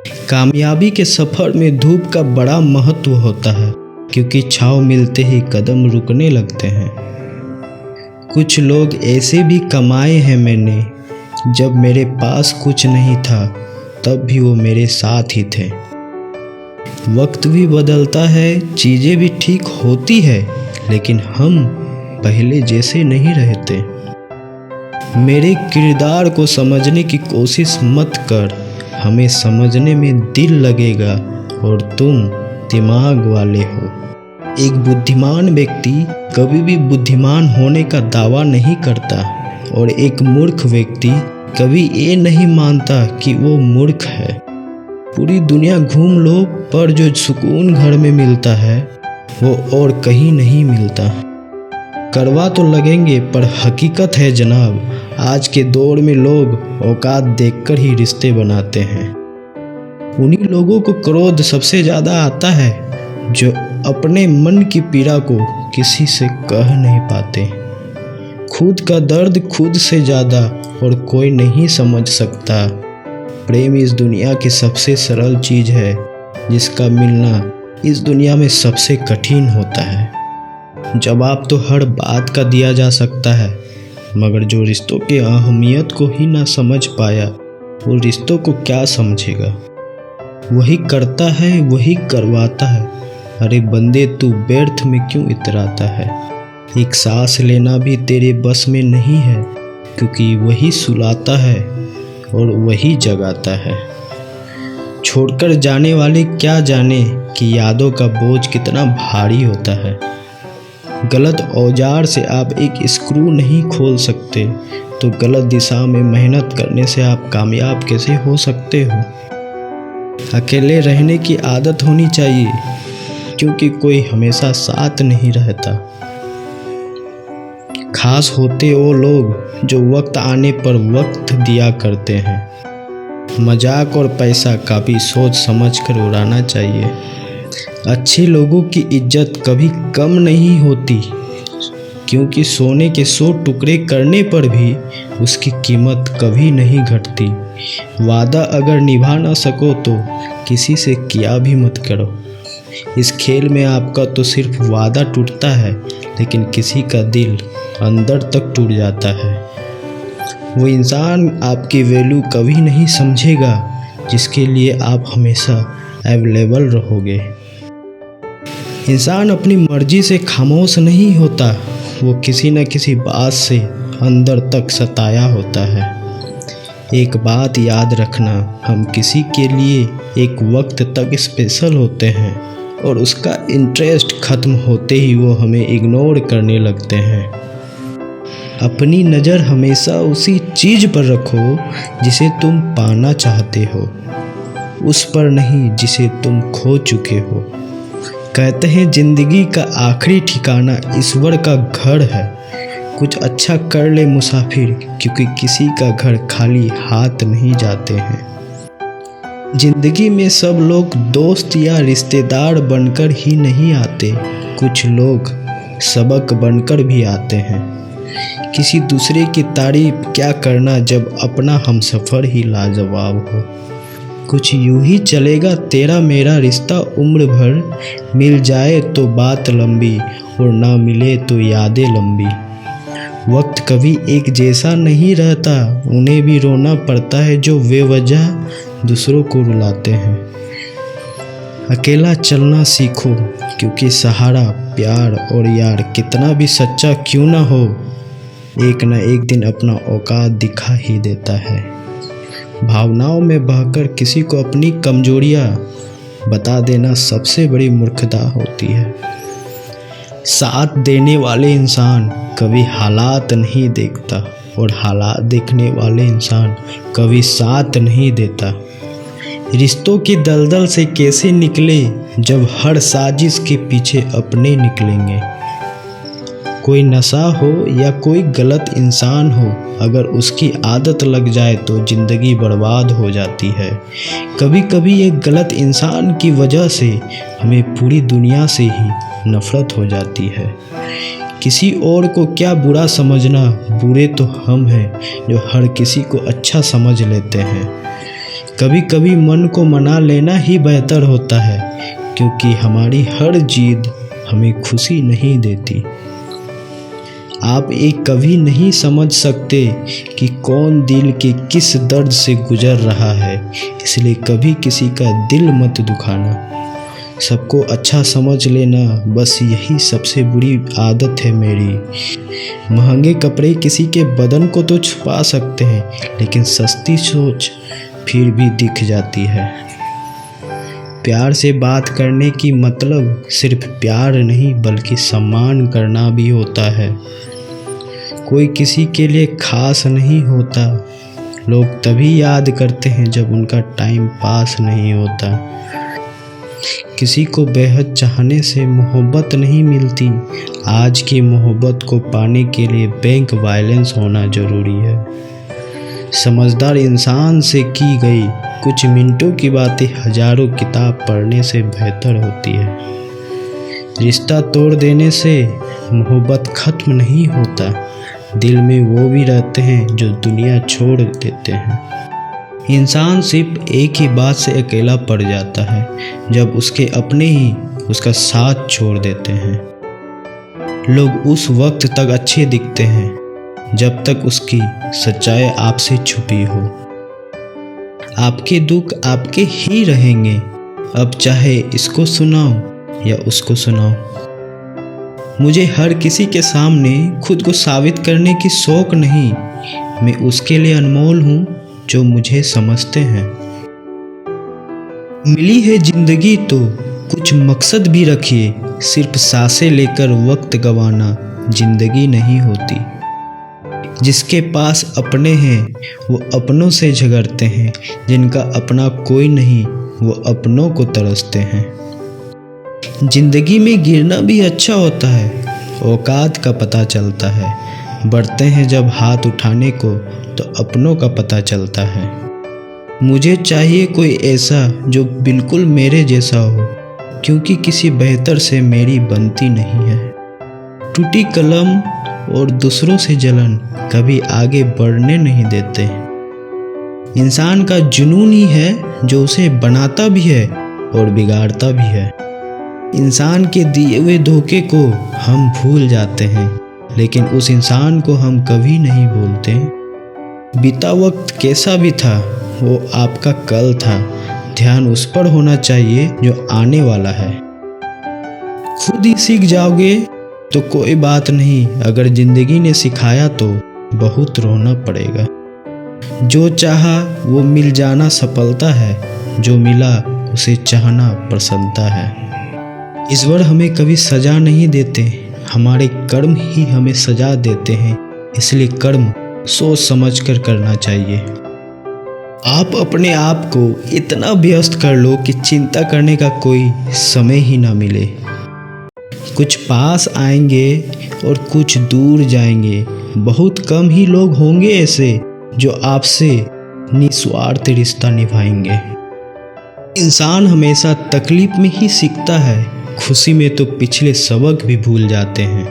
कामयाबी के सफ़र में धूप का बड़ा महत्व होता है, क्योंकि छाँव मिलते ही कदम रुकने लगते हैं। कुछ लोग ऐसे भी कमाए हैं मैंने, जब मेरे पास कुछ नहीं था तब भी वो मेरे साथ ही थे। वक्त भी बदलता है, चीज़ें भी ठीक होती है, लेकिन हम पहले जैसे नहीं रहते। मेरे किरदार को समझने की कोशिश मत कर, हमें समझने में दिल लगेगा और तुम दिमाग वाले हो। एक बुद्धिमान व्यक्ति कभी भी बुद्धिमान होने का दावा नहीं करता और एक मूर्ख व्यक्ति कभी ये नहीं मानता कि वो मूर्ख है। पूरी दुनिया घूम लो, पर जो सुकून घर में मिलता है वो और कहीं नहीं मिलता। कड़वा तो लगेंगे पर हकीकत है जनाब, आज के दौर में लोग औकात देखकर ही रिश्ते बनाते हैं। उन्हीं लोगों को क्रोध सबसे ज़्यादा आता है जो अपने मन की पीड़ा को किसी से कह नहीं पाते। खुद का दर्द खुद से ज़्यादा और कोई नहीं समझ सकता। प्रेम इस दुनिया की सबसे सरल चीज़ है, जिसका मिलना इस दुनिया में सबसे कठिन होता है। जवाब तो हर बात का दिया जा सकता है, मगर जो रिश्तों की अहमियत को ही ना समझ पाया, वो रिश्तों को क्या समझेगा। वही करता है, वही करवाता है। अरे बंदे, तू व्यर्थ में क्यों इतराता है। एक सांस लेना भी तेरे बस में नहीं है, क्योंकि वही सुलाता है और वही जगाता है। छोड़कर जाने वाले क्या जाने कि यादों का बोझ कितना भारी होता है। गलत औजार से आप एक स्क्रू नहीं खोल सकते, तो गलत दिशा में मेहनत करने से आप कामयाब कैसे हो सकते हो। अकेले रहने की आदत होनी चाहिए, क्योंकि कोई हमेशा साथ नहीं रहता। खास होते वो लोग जो वक्त आने पर वक्त दिया करते हैं। मजाक और पैसा का भी सोच समझ कर उड़ाना चाहिए। अच्छे लोगों की इज्जत कभी कम नहीं होती, क्योंकि सोने के 100 टुकड़े करने पर भी उसकी कीमत कभी नहीं घटती। वादा अगर निभा ना सको तो किसी से किया भी मत करो। इस खेल में आपका तो सिर्फ वादा टूटता है, लेकिन किसी का दिल अंदर तक टूट जाता है। वो इंसान आपकी वैल्यू कभी नहीं समझेगा, जिसके लिए आप हमेशा अवेलेबल रहोगे। इंसान अपनी मर्जी से खामोश नहीं होता, वो किसी न किसी बात से अंदर तक सताया होता है। एक बात याद रखना, हम किसी के लिए एक वक्त तक स्पेशल होते हैं और उसका इंटरेस्ट ख़त्म होते ही वो हमें इग्नोर करने लगते हैं। अपनी नज़र हमेशा उसी चीज़ पर रखो जिसे तुम पाना चाहते हो, उस पर नहीं जिसे तुम खो चुके हो। कहते हैं ज़िंदगी का आखिरी ठिकाना ईश्वर का घर है। कुछ अच्छा कर ले मुसाफिर, क्योंकि किसी का घर खाली हाथ नहीं जाते हैं। ज़िंदगी में सब लोग दोस्त या रिश्तेदार बनकर ही नहीं आते, कुछ लोग सबक बनकर भी आते हैं। किसी दूसरे की तारीफ क्या करना जब अपना हमसफ़र ही लाजवाब हो। कुछ यूं ही चलेगा तेरा मेरा रिश्ता उम्र भर, मिल जाए तो बात लंबी और ना मिले तो यादें लंबी। वक्त कभी एक जैसा नहीं रहता, उन्हें भी रोना पड़ता है जो बेवजह दूसरों को रुलाते हैं। अकेला चलना सीखो, क्योंकि सहारा प्यार और यार कितना भी सच्चा क्यों ना हो, एक न एक दिन अपना औकात दिखा ही देता है। भावनाओं में बहकर किसी को अपनी कमजोरियां बता देना सबसे बड़ी मूर्खता होती है। साथ देने वाले इंसान कभी हालात नहीं देखता और हालात देखने वाले इंसान कभी साथ नहीं देता। रिश्तों की दलदल से कैसे निकले जब हर साजिश के पीछे अपने निकलेंगे। कोई नशा हो या कोई गलत इंसान हो, अगर उसकी आदत लग जाए तो ज़िंदगी बर्बाद हो जाती है। कभी कभी एक गलत इंसान की वजह से हमें पूरी दुनिया से ही नफ़रत हो जाती है। किसी और को क्या बुरा समझना, बुरे तो हम हैं जो हर किसी को अच्छा समझ लेते हैं। कभी कभी मन को मना लेना ही बेहतर होता है, क्योंकि हमारी हर जिद हमें खुशी नहीं देती। आप एक कभी नहीं समझ सकते कि कौन दिल के किस दर्द से गुजर रहा है, इसलिए कभी किसी का दिल मत दुखाना। सबको अच्छा समझ लेना, बस यही सबसे बुरी आदत है मेरी। महंगे कपड़े किसी के बदन को तो छुपा सकते हैं, लेकिन सस्ती सोच फिर भी दिख जाती है। प्यार से बात करने की मतलब सिर्फ प्यार नहीं बल्कि सम्मान करना भी होता है। कोई किसी के लिए खास नहीं होता, लोग तभी याद करते हैं जब उनका टाइम पास नहीं होता। किसी को बेहद चाहने से मोहब्बत नहीं मिलती, आज की मोहब्बत को पाने के लिए बैंक बैलेंस होना ज़रूरी है। समझदार इंसान से की गई कुछ मिनटों की बातें हजारों किताब पढ़ने से बेहतर होती है। रिश्ता तोड़ देने से मोहब्बत खत्म नहीं होता, दिल में वो भी रहते हैं जो दुनिया छोड़ देते हैं। इंसान सिर्फ एक ही बात से अकेला पड़ जाता है, जब उसके अपने ही उसका साथ छोड़ देते हैं। लोग उस वक्त तक अच्छे दिखते हैं जब तक उसकी सच्चाई आपसे छुपी हो। आपके दुख आपके ही रहेंगे, अब चाहे इसको सुनाओ या उसको सुनाओ। मुझे हर किसी के सामने खुद को साबित करने की शौक नहीं, मैं उसके लिए अनमोल हूँ जो मुझे समझते हैं। मिली है जिंदगी तो कुछ मकसद भी रखिए, सिर्फ सांसें लेकर वक्त गंवाना जिंदगी नहीं होती। जिसके पास अपने हैं वो अपनों से झगड़ते हैं, जिनका अपना कोई नहीं वो अपनों को तरसते हैं। जिंदगी में गिरना भी अच्छा होता है, औकात का पता चलता है। बढ़ते हैं जब हाथ उठाने को तो अपनों का पता चलता है। मुझे चाहिए कोई ऐसा जो बिल्कुल मेरे जैसा हो, क्योंकि किसी बेहतर से मेरी बनती नहीं है। टूटी कलम और दूसरों से जलन कभी आगे बढ़ने नहीं देते। इंसान का जुनून ही है जो उसे बनाता भी है और बिगाड़ता भी है। इंसान के दिए हुए धोखे को हम भूल जाते हैं, लेकिन उस इंसान को हम कभी नहीं भूलते। बीता वक्त कैसा भी था वो आपका कल था, ध्यान उस पर होना चाहिए जो आने वाला है। खुद ही सीख जाओगे तो कोई बात नहीं, अगर जिंदगी ने सिखाया तो बहुत रोना पड़ेगा। जो चाहा वो मिल जाना सफलता है, जो मिला उसे चाहना प्रसन्नता है। ईश्वर हमें कभी सजा नहीं देते, हमारे कर्म ही हमें सजा देते हैं, इसलिए कर्म सोच समझ कर करना चाहिए। आप अपने आप को इतना व्यस्त कर लो कि चिंता करने का कोई समय ही ना मिले। कुछ पास आएंगे और कुछ दूर जाएंगे, बहुत कम ही लोग होंगे ऐसे जो आपसे निस्वार्थ रिश्ता निभाएंगे। इंसान हमेशा तकलीफ में ही सीखता है, खुशी में तो पिछले सबक भी भूल जाते हैं।